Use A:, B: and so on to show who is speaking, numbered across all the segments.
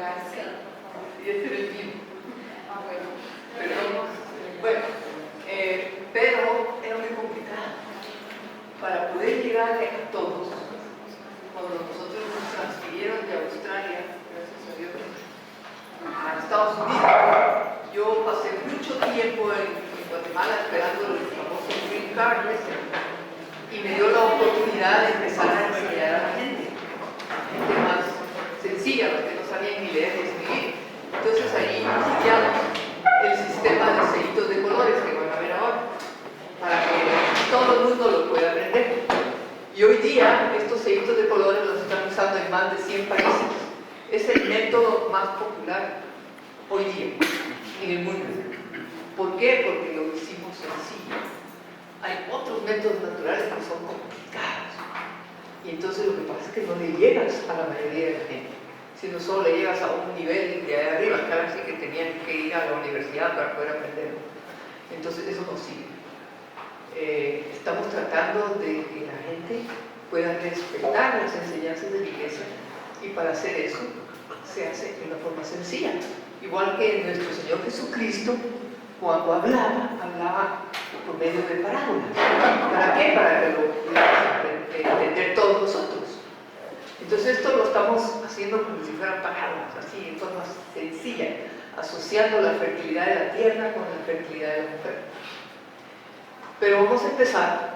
A: Gracias.
B: Y este era el mío.
A: Bueno.
B: Bueno, pero era muy complicado. Para poder llegar a todos, cuando nosotros nos transfirieron de Australia, gracias a Dios, a Estados Unidos, yo pasé mucho tiempo en Guatemala esperando el famoso Green Card y me dio la oportunidad de empezar a enseñar a la gente más sencilla, los que no sabían ni leer ni escribir. Entonces ahí iniciamos el sistema de sellitos de colores que van a ver ahora, para que todo el mundo lo pueda aprender. Y hoy día estos sellitos de colores los están usando en más de 100 países. Es el método más popular hoy día en el mundo. ¿Por qué? Porque lo hicimos sencillo. Hay otros métodos naturales que son complicados. Y entonces lo que pasa es que no le llegas a la mayoría de la gente, sino solo le llegas a un nivel de ahí arriba. Claro, sí que tenían que ir a la universidad para poder aprenderlo. Entonces eso no sirve. Estamos tratando de que la gente pueda respetar las enseñanzas de la iglesia, y para hacer eso se hace de una forma sencilla. Igual que nuestro Señor Jesucristo, cuando hablaba por medio de parábolas. ¿Para qué? Para que lo pudiéramos entender todos nosotros. Entonces esto lo estamos haciendo como si fueran parábolas, así en forma sencilla, asociando la fertilidad de la tierra con la fertilidad de la mujer. Pero vamos a empezar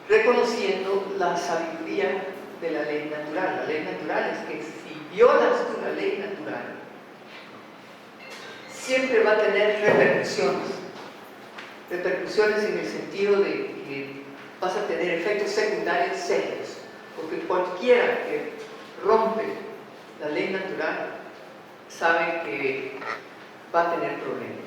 B: reconociendo la sabiduría de la ley natural. La ley natural es que si violas tú la ley natural, siempre va a tener repercusiones. Repercusiones en el sentido de que vas a tener efectos secundarios serios, porque cualquiera que rompe la ley natural sabe que va a tener problemas.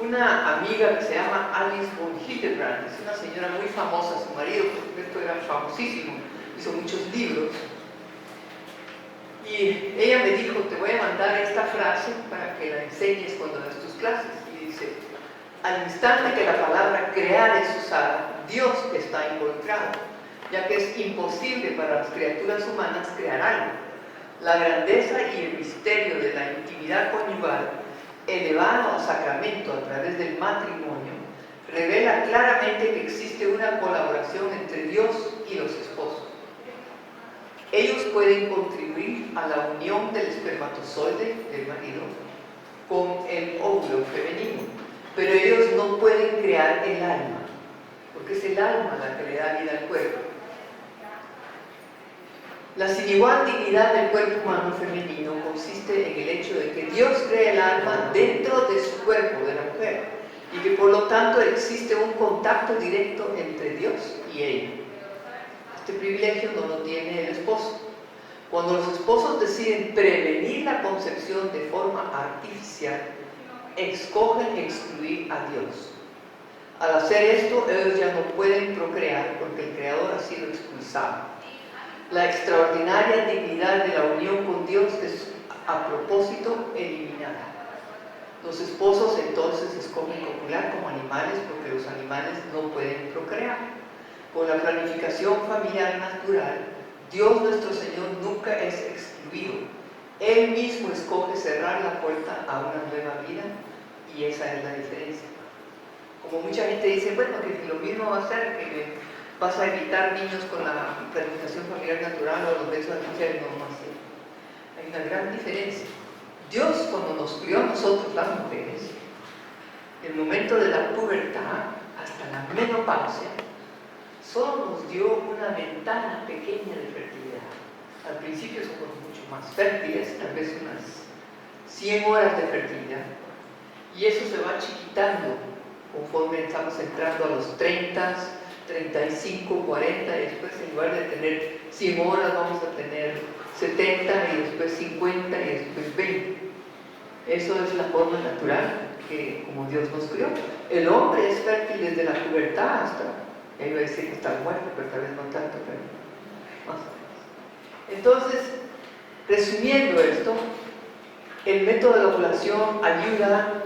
B: Una amiga que se llama Alice von Hildebrand, es una señora muy famosa, su marido, por supuesto, era famosísimo, hizo muchos libros, y ella me dijo: te voy a mandar esta frase para que la enseñes cuando das tus clases. Y dice: al instante que la palabra crear es usada, Dios está involucrado, ya que es imposible para las criaturas humanas crear algo. La grandeza y el misterio de la intimidad conyugal, elevado al sacramento a través del matrimonio, revela claramente que existe una colaboración entre Dios y los esposos. Ellos pueden contribuir a la unión del espermatozoide del marido con el óvulo femenino, pero ellos no pueden crear el alma, porque es el alma la que le da vida al cuerpo. La sin igual dignidad del cuerpo humano femenino consiste en el hecho de que Dios crea el alma dentro de su cuerpo, de la mujer, y que por lo tanto existe un contacto directo entre Dios y ella. Este privilegio no lo tiene el esposo. Cuando los esposos deciden prevenir la concepción de forma artificial, escogen excluir a Dios. Al hacer esto, ellos ya no pueden procrear porque el Creador ha sido expulsado. La extraordinaria dignidad de la unión con Dios es a propósito eliminada. Los esposos entonces escogen copular como animales porque los animales no pueden procrear. Con la planificación familiar natural, Dios nuestro Señor nunca es excluido. Él mismo escoge cerrar la puerta a una nueva vida, y esa es la diferencia. Como mucha gente dice, bueno, que lo mismo va a ser que vas a evitar niños con la planificación familiar natural o los besos artificiales, no más. Hay una gran diferencia. Dios, cuando nos crió a nosotros las mujeres, el momento de la pubertad hasta la menopausia, solo nos dio una ventana pequeña de fertilidad. Al principio somos mucho más fértiles, tal vez unas 100 horas de fertilidad, y eso se va chiquitando conforme estamos entrando a los 30, 35, 40, y después en lugar de tener 100 horas vamos a tener 70, y después 50, y después 20. Eso es la forma natural que como Dios nos crió. El hombre es fértil desde la pubertad hasta, iba a decir que está muerto, pero tal vez no tanto, pero más o menos. Entonces, resumiendo esto, el método de la ovulación ayuda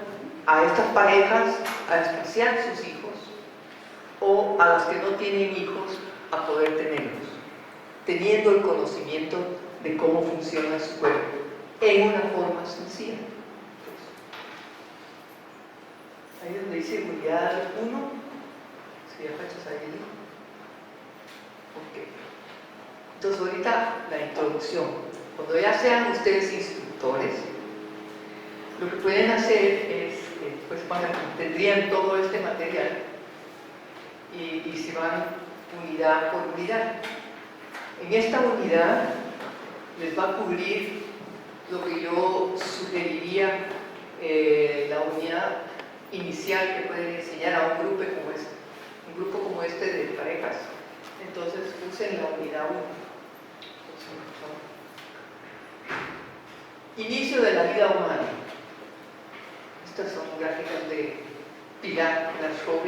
B: a estas parejas a espaciar sus hijos, o a las que no tienen hijos a poder tenerlos, teniendo el conocimiento de cómo funciona su cuerpo en una forma sencilla. Ahí donde dice unidad 1, si ya cachas ahí. Ok. Entonces ahorita la introducción. Cuando ya sean ustedes instructores, lo que pueden hacer es, pues tendrían todo este material y se van unidad por unidad. En esta unidad les va a cubrir lo que yo sugeriría, la unidad inicial que pueden enseñar a un grupo como este de parejas. Entonces usen la unidad 1. Inicio de la vida humana. Estas son gráficas de Pilar Lascaux.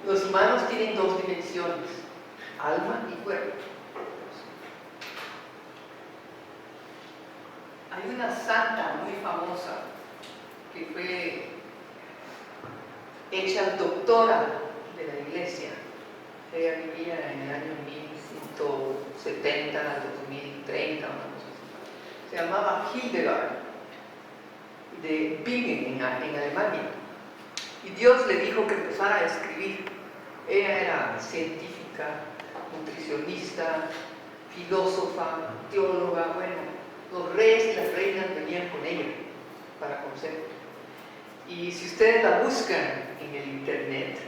B: Los humanos tienen dos dimensiones, alma y cuerpo. Hay una santa muy famosa que fue hecha doctora de la iglesia. Ella vivía en el año 1170 al 2030, una cosa así. Se llamaba Hildegard, de Bingen, en Alemania. Y Dios le dijo que empezara a escribir. Ella era científica, nutricionista, filósofa, teóloga, bueno. Los reyes y las reinas venían con ella para conocer. Y si ustedes la buscan en el internet,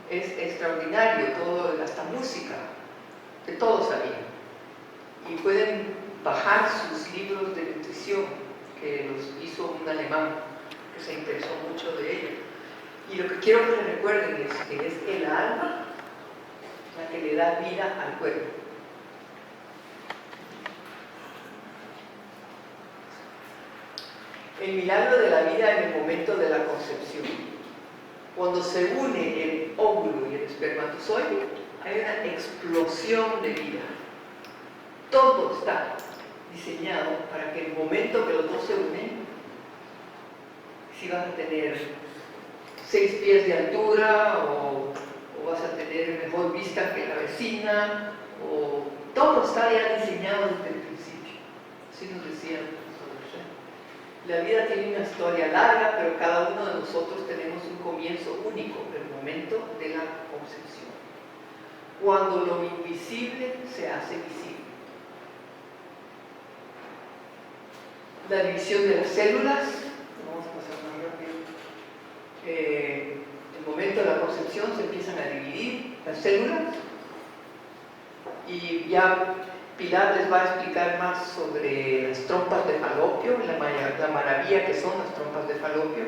B: es extraordinario, todo, hasta música, de todo sabía. Y pueden bajar sus libros de nutrición, que los hizo un alemán que se interesó mucho de ella. Y lo que quiero que recuerden es que es el alma la que le da vida al cuerpo. El milagro de la vida en el momento de la concepción. Cuando se une el óvulo y el espermatozoide, hay una explosión de vida. Todo está diseñado para que en el momento que los dos se unen, si vas a tener 6 pies de altura o vas a tener mejor vista que la vecina, o todo está ya diseñado desde el principio. Así nos decían. La vida tiene una historia larga, pero cada uno de nosotros tenemos un comienzo único, el momento de la concepción. Cuando lo invisible se hace visible. La división de las células, vamos a pasar más rápido. El momento de la concepción se empiezan a dividir las células y ya Pilar les va a explicar más sobre las trompas de falopio, la maravilla que son las trompas de falopio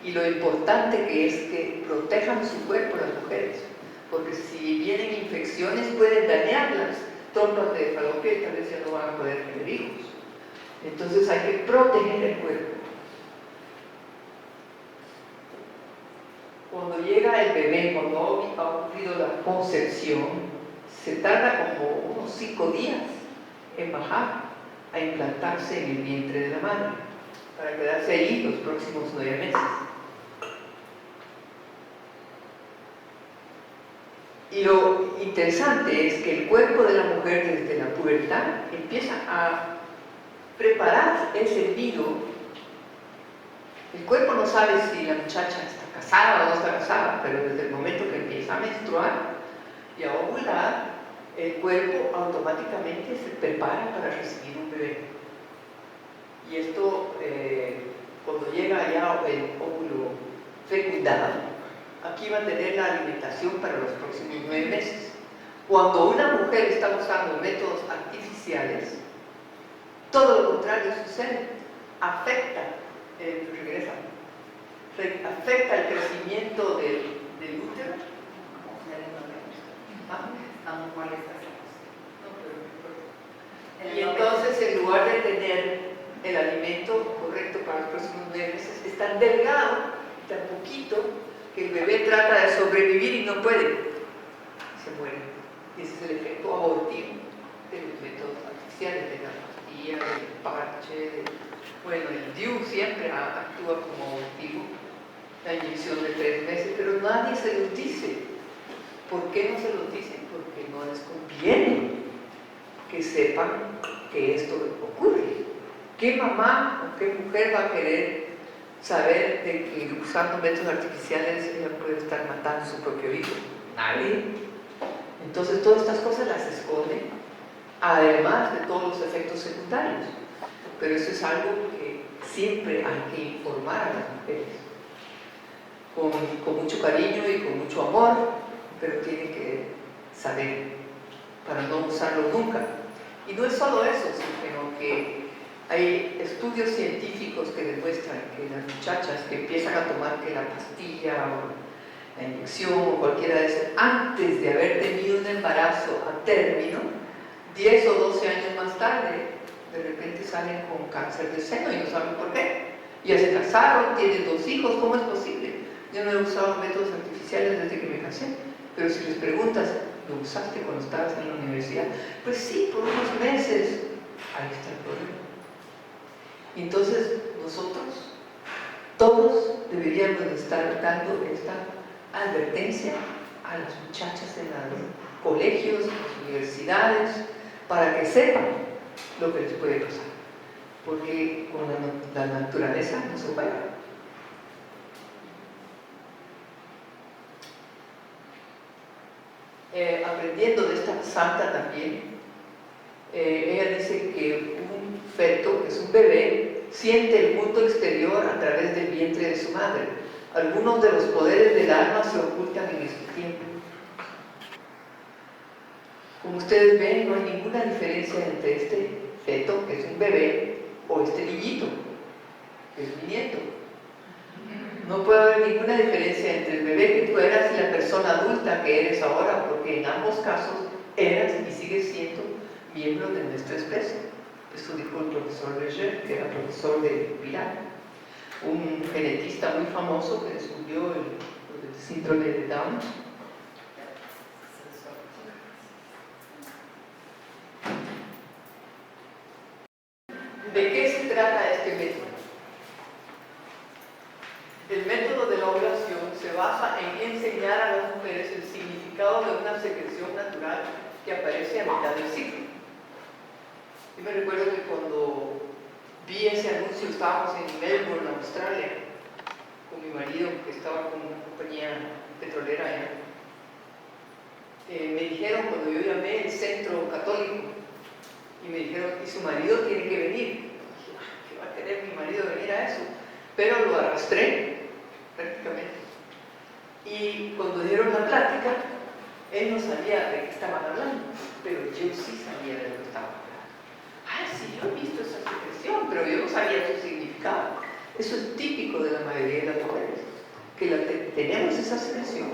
B: y lo importante que es que protejan su cuerpo las mujeres, porque si vienen infecciones pueden dañar las trompas de falopio y tal vez ya no van a poder tener hijos. Entonces hay que proteger el cuerpo. Cuando llega el bebé, cuando ha ocurrido la concepción, se tarda como unos 5 días en bajar a implantarse en el vientre de la madre para quedarse ahí los próximos 9 meses. Y lo interesante es que el cuerpo de la mujer desde la pubertad empieza a preparar ese nido. El cuerpo no sabe si la muchacha está casada o no está casada, pero desde el momento que empieza a menstruar y a ovular, el cuerpo automáticamente se prepara para recibir un bebé. Y esto, cuando llega ya el óvulo fecundado, aquí va a tener la alimentación para los próximos 9 meses. Cuando una mujer está usando métodos artificiales, todo lo contrario sucede. Afecta el crecimiento del útero. Y entonces, en lugar de tener el alimento correcto para los próximos 9 meses, es tan delgado, tan poquito, que el bebé trata de sobrevivir y no puede. Y se muere. Y ese es el efecto abortivo de los métodos artificiales, de la pastilla, del parche, bueno, el DIU siempre actúa como abortivo, la inyección de 3 meses, pero nadie se los dice. ¿Por qué no se los dicen? Porque no les conviene que sepan que que esto ocurre. ¿Qué mamá o qué mujer va a querer saber de que usando métodos artificiales ella puede estar matando a su propio hijo? Nadie. Entonces todas estas cosas las esconden, además de todos los efectos secundarios. Pero eso es algo que siempre hay que informar a las mujeres, con mucho cariño y con mucho amor, pero tienen que saber para no usarlo nunca. Y no es solo eso, sino que hay estudios científicos que demuestran que las muchachas que empiezan a tomar que la pastilla o la inyección o cualquiera de esas, antes de haber tenido un embarazo a término, 10 o 12 años más tarde, de repente salen con cáncer de seno y no saben por qué. Ya se casaron, tienen 2 hijos, ¿cómo es posible? Yo no he usado métodos artificiales desde que me casé, pero si les preguntas, ¿lo usaste cuando estabas en la universidad? Pues sí, por unos meses. Ahí está el problema. Entonces, nosotros, todos deberíamos estar dando esta advertencia a las muchachas en los colegios, en las universidades, para que sepan lo que les puede pasar. Porque con la naturaleza no se juega. Aprendiendo de esta santa también, ella dice que un feto, que es un bebé, siente el mundo exterior a través del vientre de su madre. Algunos de los poderes del alma se ocultan en ese tiempo. Como ustedes ven, no hay ninguna diferencia entre este feto, que es un bebé, o este niñito, que es mi nieto. No puede haber ninguna diferencia entre el bebé que tú eras y la persona adulta que eres ahora, porque en ambos casos eras y sigues siendo miembro de nuestra especie. Eso dijo el profesor Leger, que era profesor de Pilar, un genetista muy famoso que descubrió el síndrome de Down. ¿De qué se trata este método? El método de la ovulación se basa en enseñar a las mujeres el significado de una secreción natural que aparece a mitad del ciclo. Yo me recuerdo que cuando vi ese anuncio, estábamos en Melbourne, Australia, con mi marido, que estaba con una compañía petrolera allá. Me dijeron, cuando yo llamé el centro católico, y me dijeron, y su marido tiene que venir. Dije, ¿qué va a querer mi marido venir a eso? Pero lo arrastré, prácticamente. Y cuando dieron la plática, él no sabía de qué estaban hablando, pero yo sí sabía de lo que estaban hablando. Ah, sí, yo he visto esa secreción, pero yo no sabía su significado. Eso es típico de la mayoría de las mujeres, que tenemos esa secreción,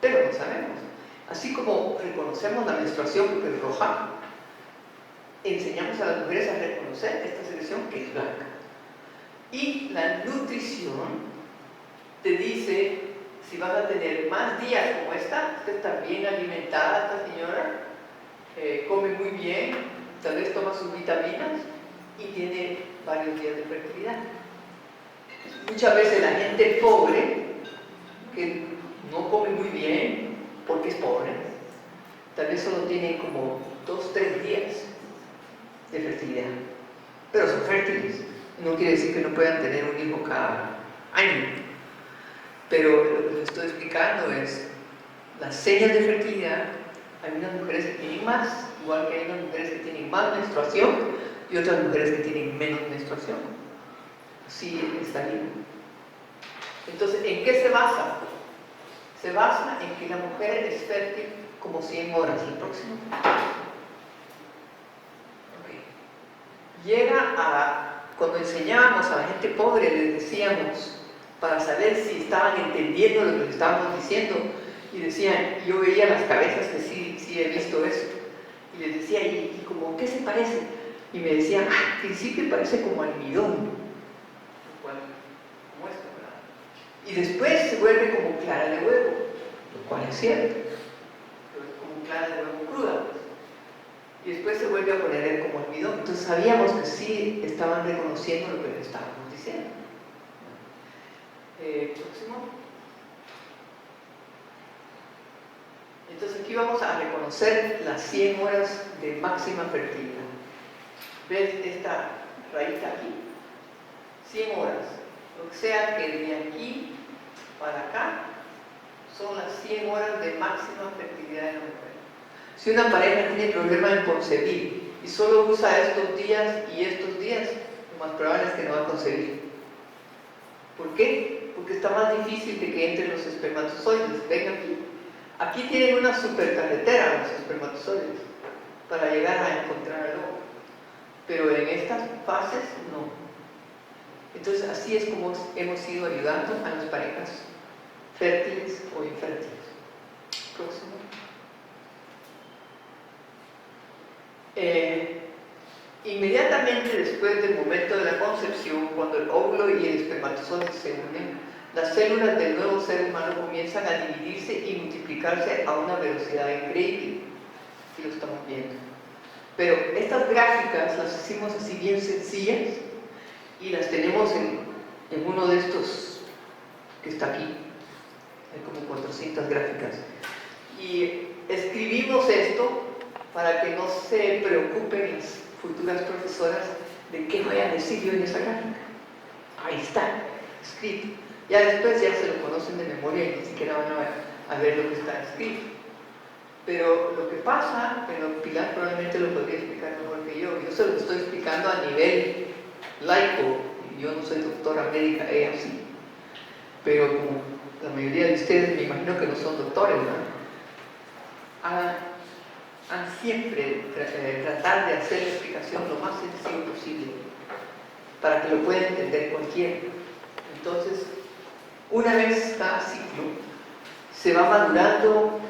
B: pero no sabemos. Así como reconocemos la menstruación porque es roja, enseñamos a las mujeres a reconocer esta secreción que es blanca. Y la nutrición te dice si vas a tener más días como esta está bien alimentada esta señora, come muy bien, tal vez toma sus vitaminas y tiene varios días de fertilidad. Muchas veces la gente pobre, que no come muy bien porque es pobre, tal vez solo tiene como 2 o 3 días de fertilidad, pero son fértiles. No quiere decir que no puedan tener un hijo cada año, pero lo que les estoy explicando es las señas de fertilidad. Hay unas mujeres que tienen más, igual que hay unas mujeres que tienen más menstruación y otras mujeres que tienen menos menstruación. Así está bien. Entonces, ¿en qué se basa? Se basa en que la mujer es fértil como 100 horas. El próximo. Llega a, cuando enseñábamos a la gente pobre, les decíamos, para saber si estaban entendiendo lo que les estábamos diciendo, y decían, yo veía las cabezas que sí he visto eso, y les decía, ¿y como qué se parece? Y me decían, al principio parece como almidón, lo cual, como esto, ¿verdad? Y después se vuelve como clara de huevo, lo cual es cierto, pero es como clara de huevo cruda, pues. Y después se vuelve a poner como almidón. Entonces sabíamos que sí estaban reconociendo lo que les estábamos diciendo. Próximo. Entonces aquí vamos a reconocer las 100 horas de máxima fertilidad. ¿Ves esta rayita aquí? 100 horas. O sea que de aquí para acá son las 100 horas de máxima fertilidad de la mujer. Si una pareja tiene problema en concebir y solo usa estos días y estos días, lo más probable es que no va a concebir. ¿Por qué? Porque está más difícil de que entren los espermatozoides. Ven aquí. Aquí tienen una supercarretera los espermatozoides para llegar a encontrar al óvulo. Pero en estas fases no. Entonces así es como hemos ido ayudando a las parejas fértiles o infértiles. Próximo. Inmediatamente después del momento de la concepción, cuando el óvulo y el espermatozoide se unen, las células del nuevo ser humano comienzan a dividirse y multiplicarse a una velocidad increíble. Aquí lo estamos viendo. Pero estas gráficas las hicimos así bien sencillas y las tenemos en uno de estos que está aquí. Hay como 400 gráficas. Y escribimos esto para que no se preocupen las futuras profesoras de qué voy a decir yo en esa gráfica. Ahí está, escrito. Ya después ya se lo conocen de memoria y ni siquiera van a ver lo que está escrito. Pero lo que pasa, pero Pilar probablemente lo podría explicar mejor que yo. Yo se lo estoy explicando a nivel laico. Yo no soy doctora médica, ella sí. Pero como la mayoría de ustedes me imagino que no son doctores, ¿no? Han siempre tratar de hacer la explicación lo más sencillo posible para que lo pueda entender cualquiera. Entonces, una vez cada ciclo se va madurando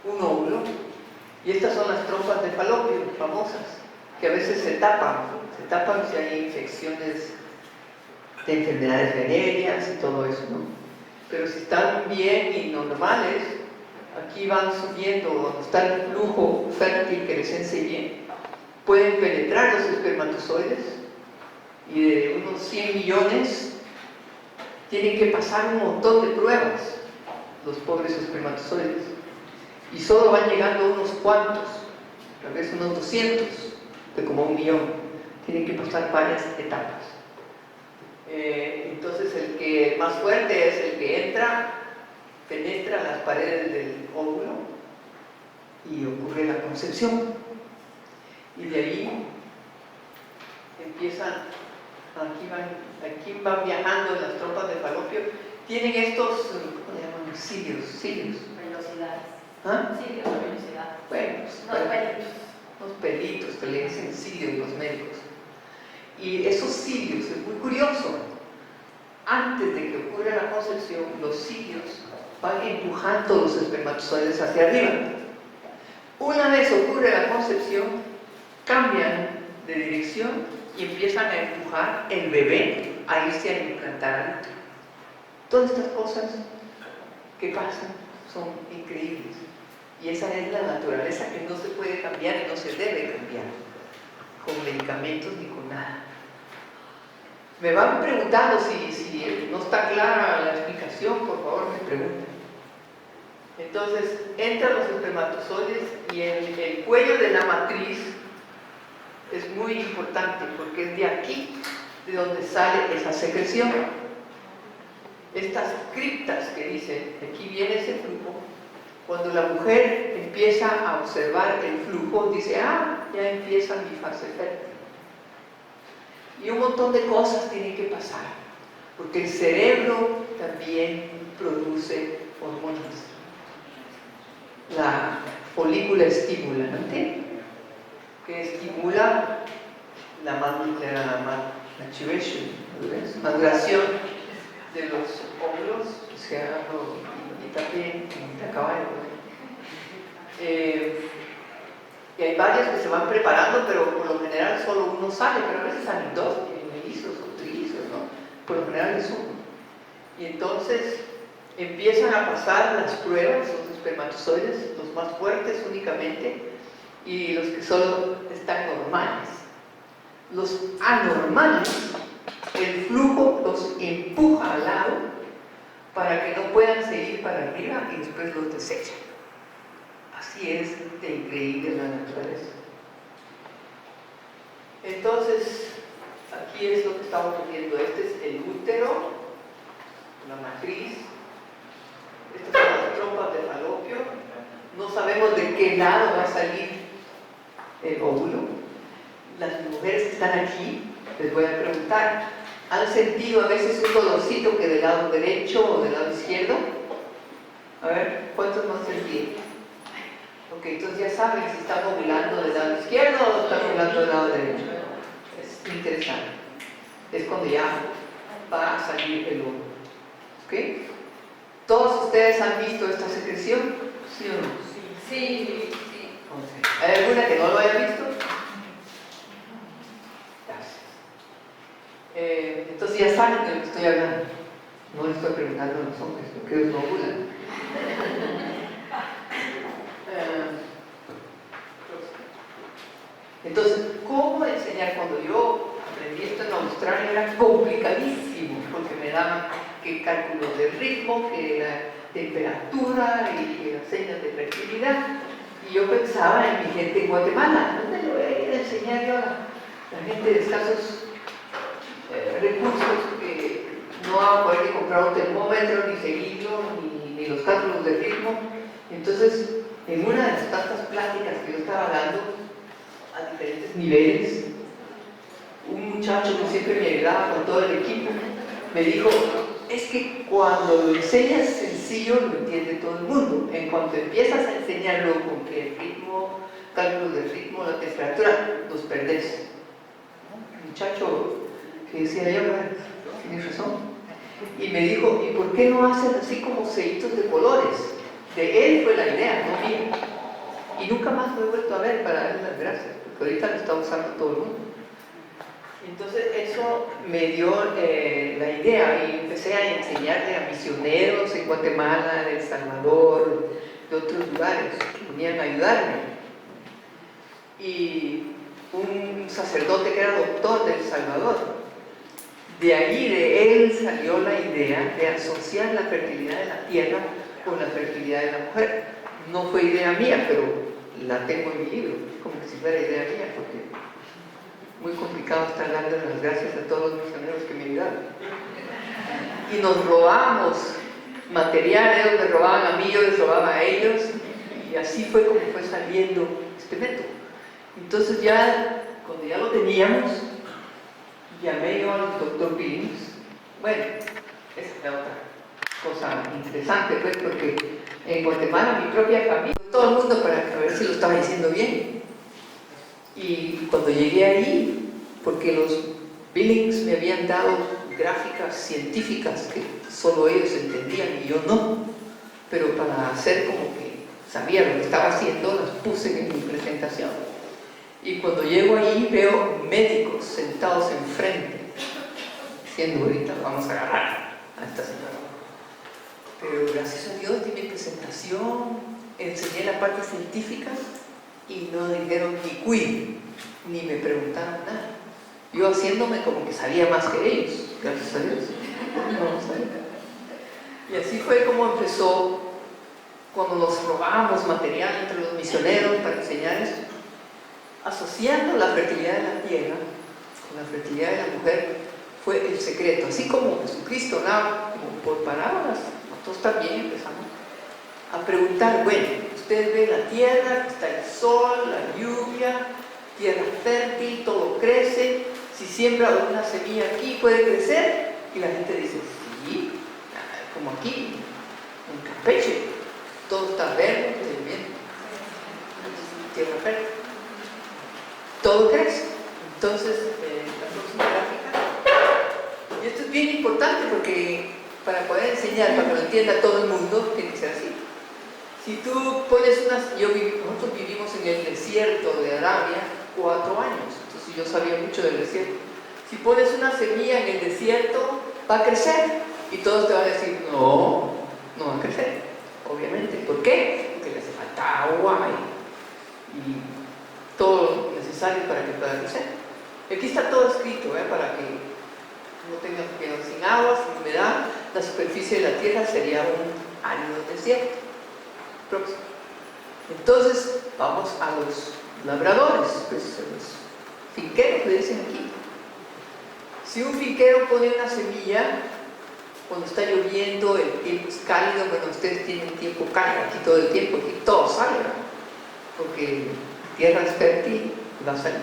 B: un óvulo y estas son las trompas de falopio famosas que a veces se tapan si hay infecciones de enfermedades venéreas y todo eso, ¿no? Pero si están bien y normales, aquí van subiendo, donde está el flujo fértil que les enseñé, pueden penetrar los espermatozoides y de unos 100 millones tienen que pasar un montón de pruebas los pobres espermatozoides y solo van llegando unos cuantos, tal vez unos 200 de como 1 millón, tienen que pasar varias etapas. Entonces el que más fuerte es el que penetra las paredes del óvulo y ocurre la concepción. Y de ahí empiezan, aquí van viajando en las trompas de falopio. Tienen estos, ¿cómo se llaman? Cilios.
A: Velocidades.
B: ¿Ah?
A: Cilios, velocidad.
B: Bueno, unos pelitos que le dicen cilios los médicos. Y esos cilios, es muy curioso, antes de que ocurra la concepción, los cilios van empujando los espermatozoides hacia arriba. Una vez ocurre la concepción, cambian de dirección y empiezan a empujar el bebé a irse a implantar al útero. Todas estas cosas que pasan son increíbles. Y esa es la naturaleza que no se puede cambiar y no se debe cambiar con medicamentos ni con nada. Me van preguntando si no está clara la explicación, por favor me pregunten. Entonces, entran los espermatozoides y el cuello de la matriz es muy importante porque es de aquí de donde sale esa secreción. Estas criptas que dicen, aquí viene ese flujo, cuando la mujer empieza a observar el flujo, dice, ya empieza mi fase fértil. Y un montón de cosas tienen que pasar, porque el cerebro también produce hormonas. La folícula estimulante, que estimula la maduración de los óvulos, y también de caballo. Y hay varios que se van preparando, pero por lo general solo uno sale, pero a veces salen dos, mellizos o trillizos, ¿no? Por lo general es uno. Y entonces empiezan a pasar las pruebas, los espermatozoides, los más fuertes únicamente, y los que solo están normales. Los anormales, el flujo los empuja al lado para que no puedan seguir para arriba y después los desecha. Así es de increíble la naturaleza. Entonces, aquí es lo que estamos viendo. Este es el útero, la matriz. Estas son las trompas de falopio. No sabemos de qué lado va a salir el óvulo. Las mujeres que están aquí, les voy a preguntar, ¿han sentido a veces un dolorcito que del lado derecho o del lado izquierdo? A ver, ¿cuántos no han sentido? Ok, entonces ya saben si están ovulando del lado izquierdo o están ovulando del lado derecho. Es interesante. Es cuando ya va a salir el óvulo. ¿Ok? ¿Todos ustedes han visto esta secreción? ¿Sí o no?
A: Sí.
B: Okay. ¿Hay alguna que no lo haya visto? Gracias. Entonces ya saben de lo que estoy hablando. No les estoy preguntando a los hombres, porque ellos no ovulan. Entonces, ¿cómo enseñar? Cuando yo aprendí esto en Australia era complicadísimo, porque me daban que cálculos de ritmo, que la temperatura y las señas de fertilidad. Y yo pensaba en mi gente en Guatemala. ¿Dónde le voy a ir a enseñar yo a la gente de escasos recursos que no van a poder ni comprar un termómetro, ni seguirlo, ni los cálculos de ritmo? Entonces, en una de las tantas pláticas que yo estaba dando a diferentes niveles, un muchacho que siempre me ayudaba con todo el equipo me dijo: es que cuando lo enseñas sencillo lo entiende todo el mundo. En cuanto empiezas a enseñarlo con que el ritmo, cálculos del ritmo, la temperatura, los perdés. Un muchacho que decía: yo, tienes razón. Y me dijo: ¿y por qué no hacen así como sellitos de colores? De él fue la idea, no mía. Y nunca más lo he vuelto a ver para darle las gracias, porque ahorita lo está usando todo el mundo. Entonces eso me dio la idea y empecé a enseñarle a misioneros en Guatemala, en El Salvador, de otros lugares que venían a ayudarme. Y un sacerdote que era doctor de El Salvador, de ahí de él salió la idea de asociar la fertilidad de la tierra con la fertilidad de la mujer. No fue idea mía, pero la tengo en mi libro, como que si fuera idea mía, porque muy complicado estar dando las gracias a todos los misioneros que me ayudaron. Y nos robamos material, ellos me robaban a mí, yo les robaba a ellos, y así fue como fue saliendo este método. Entonces ya, cuando ya lo teníamos, llamé yo al doctor Billings. Bueno, esa es la otra cosa interesante, pues, porque en Guatemala mi propia familia, todo el mundo para ver si lo estaba diciendo bien. Y cuando llegué ahí, porque los Billings me habían dado gráficas científicas que solo ellos entendían y yo no, pero para hacer como que sabía lo que estaba haciendo, las puse en mi presentación. Y cuando llego ahí veo médicos sentados enfrente, diciendo: ahorita vamos a agarrar a esta señora. Pero gracias a Dios di mi presentación, enseñé la parte científica y no dijeron ni cuid, ni me preguntaron nada. Yo haciéndome como que sabía más que ellos, gracias a Dios. No sabía. Y así fue como empezó, cuando nos robábamos material entre los misioneros para enseñar esto, asociando la fertilidad de la tierra con la fertilidad de la mujer, fue el secreto. Así como Jesucristo hablaba como por palabras, nosotros también empezamos a preguntar: bueno, ustedes ven la tierra, está el sol, la lluvia, tierra fértil, todo crece. Si siembra una semilla aquí, ¿puede crecer? Y la gente dice: sí, como aquí, en Campeche, todo está verde, bien, tierra fértil, todo crece. Entonces, la próxima gráfica, y esto es bien importante porque para poder enseñar, para que lo entienda todo el mundo, tiene que ser así. Si tú pones nosotros vivimos en el desierto de Arabia 4 años, entonces yo sabía mucho del desierto. Si pones una semilla en el desierto, va a crecer, y todos te van a decir: no, no va a crecer, obviamente. ¿Por qué? Porque le hace falta agua y todo lo necesario para que pueda crecer. Aquí está todo escrito, para que no tengas que, sin agua, sin humedad, la superficie de la tierra sería un árido desierto. Próximo. Entonces, vamos a los labradores, pues, los finqueros le dicen aquí. Si un finquero pone una semilla, cuando está lloviendo, el tiempo es cálido, bueno, ustedes tienen tiempo cálido, aquí todo el tiempo, aquí todo sale, ¿verdad? Porque la tierra es fértil y va a salir.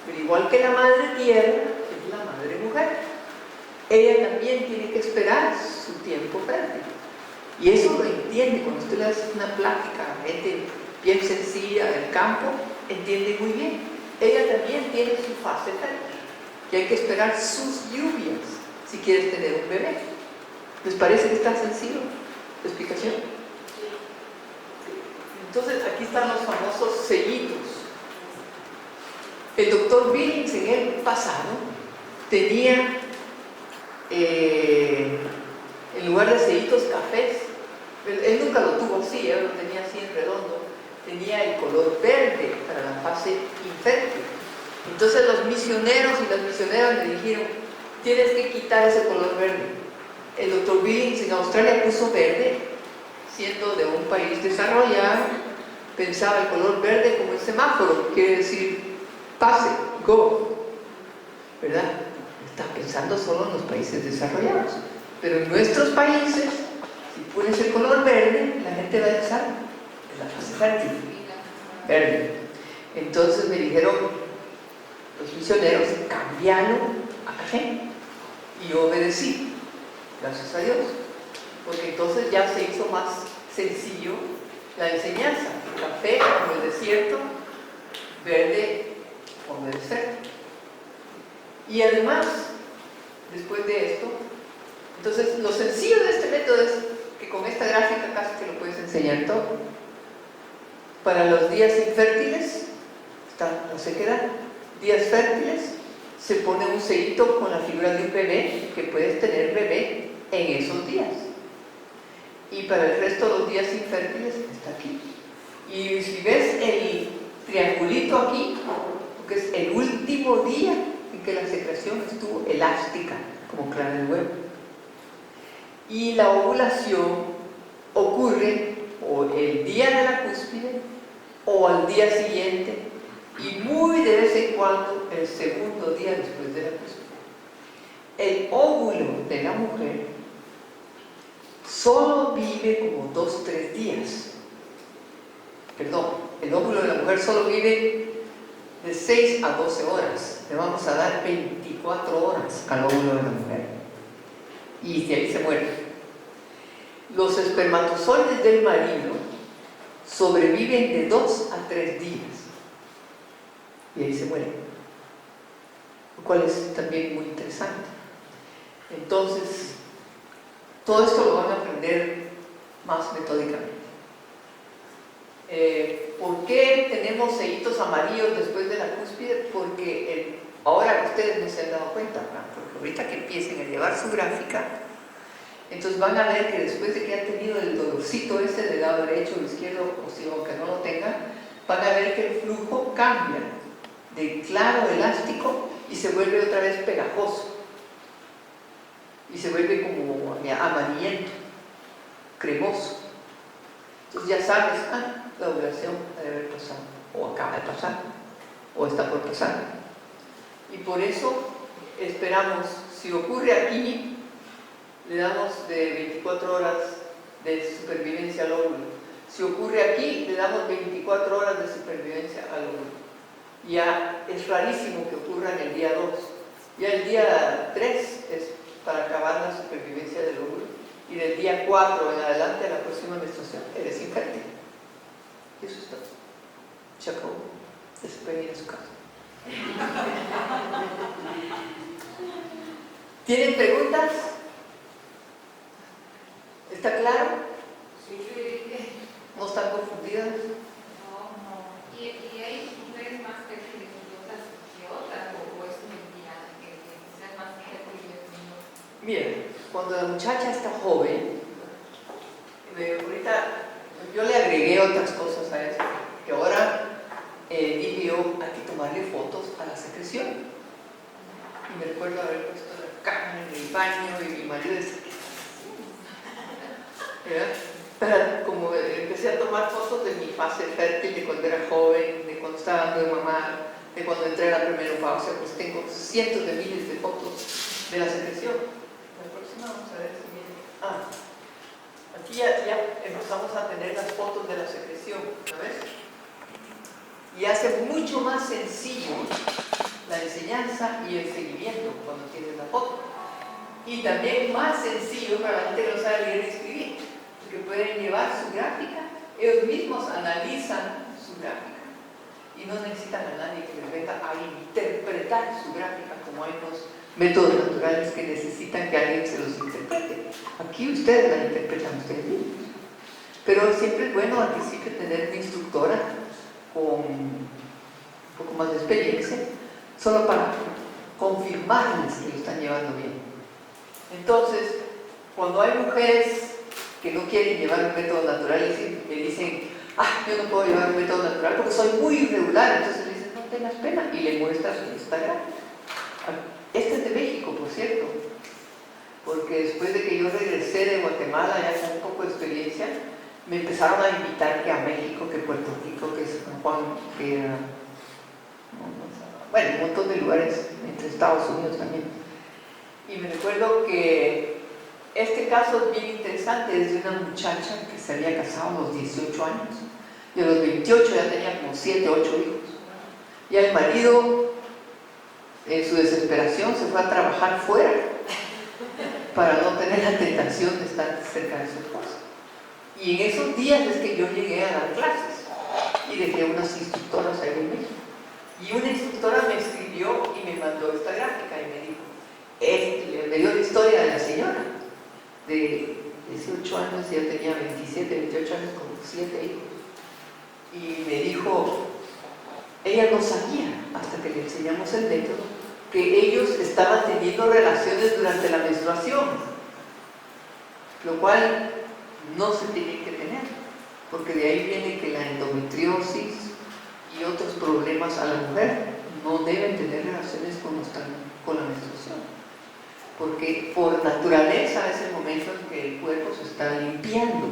B: Pero igual que la madre tierra, es la madre mujer. Ella también tiene que esperar su tiempo fértil. Y eso lo entiende, cuando usted le hace una plática a gente bien sencilla del campo, entiende muy bien. Ella también tiene su fase fértil, que hay que esperar sus lluvias si quieres tener un bebé. ¿Les parece que está sencillo la explicación? Entonces aquí están los famosos sellitos. El doctor Billings en el pasado tenía, en lugar de sellitos cafés, él nunca lo tuvo así, él lo tenía así en redondo, tenía el color verde para la fase infértil. Entonces los misioneros y las misioneras le dijeron, tienes que quitar ese color verde. El doctor Billings en Australia puso verde, siendo de un país desarrollado, pensaba el color verde como el semáforo, quiere decir pase, go, ¿verdad? Está pensando solo en los países desarrollados, pero en nuestros países, si pones el color verde, la gente va a pensar en la fase fértil, verde. Entonces me dijeron los misioneros, cambiarlo a café, y yo obedecí. Gracias a Dios, porque entonces ya se hizo más sencillo la enseñanza. Café como el desierto, verde como el desierto. Y además, después de esto, entonces lo sencillo de este método es que con esta gráfica casi que lo puedes enseñar todo. Para los días infértiles, está la sequedad, días fértiles, se pone un sellito con la figura de un bebé, que puedes tener bebé en esos días. Y para el resto de los días infértiles está aquí. Y si ves el triangulito aquí, que es el último día en que la secreción estuvo elástica, como clara del huevo. Y la ovulación ocurre o el día de la cúspide o al día siguiente, y muy de vez en cuando el segundo día después de la cúspide. El óvulo de la mujer solo vive como 2-3 días. Perdón, el óvulo de la mujer solo vive de 6 a 12 horas. Le vamos a dar 24 horas al óvulo de la mujer. Y de ahí se muere. Los espermatozoides del marido sobreviven de 2 a 3 días. Y ahí se mueren. Lo cual es también muy interesante. Entonces, todo esto lo van a aprender más metódicamente. ¿Por qué tenemos sellitos amarillos después de la cúspide? Porque ahora ustedes no se han dado cuenta, ¿verdad? Porque ahorita que empiecen a llevar su gráfica, entonces van a ver que después de que han tenido el dolorcito ese del lado derecho o izquierdo, o si aunque no lo tengan, van a ver que el flujo cambia de claro elástico y se vuelve otra vez pegajoso. Y se vuelve como amarillento, cremoso. Entonces ya sabes, la ovulación debe haber pasado, o acaba de pasar, o está por pasar. Y por eso esperamos, si ocurre aquí, le damos de 24 horas de supervivencia al óvulo. Si ocurre aquí, le damos 24 horas de supervivencia al óvulo. Ya es rarísimo que ocurra en el día 2. Ya el día 3 es para acabar la supervivencia del óvulo, y del día 4 en adelante a la próxima menstruación eres infértil. Y eso es todo. Se acabó. Se puede ir a su casa. ¿Tienen preguntas? ¿Está claro?
A: Sí.
B: ¿No están confundidas?
A: No. ¿Y hay mujeres más peligrosas que otras, o es mentira que sean más peligrosas?
B: Miren, cuando la muchacha está joven, ahorita yo le agregué otras cosas a eso, que ahora dije yo, hay que tomarle fotos a la secreción. Y me recuerdo haber puesto la cámara en el baño y mi marido decía, ¿verdad? Como empecé a tomar fotos de mi fase fértil, de cuando era joven, de cuando estaba dando de mamá, de cuando entré a la premenopausia, pues tengo cientos de miles de fotos de la secreción. La próxima vamos a ver si viene. Aquí ya empezamos a tener las fotos de la secreción, ¿sabes? Y hace mucho más sencillo la enseñanza y el seguimiento cuando tienes la foto. Y también más sencillo para la gente que no sabe leer y escribir, porque pueden llevar su gráfica, ellos mismos analizan su gráfica y no necesitan a nadie que les venga a interpretar su gráfica, como hay unos métodos naturales que necesitan que alguien se los interprete. Aquí ustedes la interpretan ustedes mismos. Pero siempre es bueno al principio tener una instructora con un poco más de experiencia, solo para confirmarles que lo están llevando bien. Entonces, cuando hay mujeres que no quieren llevar un método natural y me dicen, yo no puedo llevar un método natural porque soy muy irregular, entonces le dicen, no tengas pena, y le muestras su Instagram. Este es de México, por cierto, porque después de que yo regresé de Guatemala, ya con un poco de experiencia, me empezaron a invitar que a México, que Puerto Rico, que San Juan, que bueno, un montón de lugares, entre Estados Unidos también. Y me recuerdo que este caso es bien interesante, es de una muchacha que se había casado a los 18 años, y a los 28 ya tenía como 7, 8 hijos. Y el marido, en su desesperación, se fue a trabajar fuera para no tener la tentación de estar cerca de su esposa. Y en esos días es que yo llegué a dar clases y dejé unas instructoras ahí en México. Y una instructora me escribió y me mandó esta gráfica y me dijo, me dio la historia de la señora de 18 años, ya tenía 27, 28 años, con 7 hijos. Y me dijo, ella no sabía, hasta que le enseñamos el método, que ellos estaban teniendo relaciones durante la menstruación, lo cual no se tiene que tener, porque de ahí viene que la endometriosis y otros problemas a la mujer no deben tener relaciones con la menstruación, porque por naturaleza es el momento en que el cuerpo se está limpiando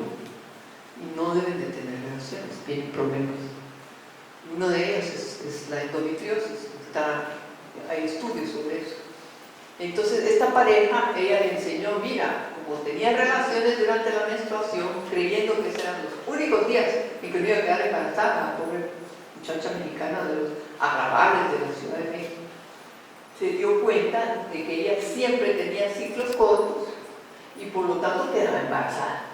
B: y no deben de tener relaciones, tienen problemas. Uno de ellos es la endometriosis, hay estudios sobre eso. Entonces esta pareja, ella le enseñó, mira, como tenían relaciones durante la menstruación, creyendo que eran los únicos días en que me iba a quedar embarazada, la pobre muchacha mexicana de los arrabales de la Ciudad de México, se dio cuenta de que ella siempre tenía ciclos cortos y por lo tanto quedaba embarazada.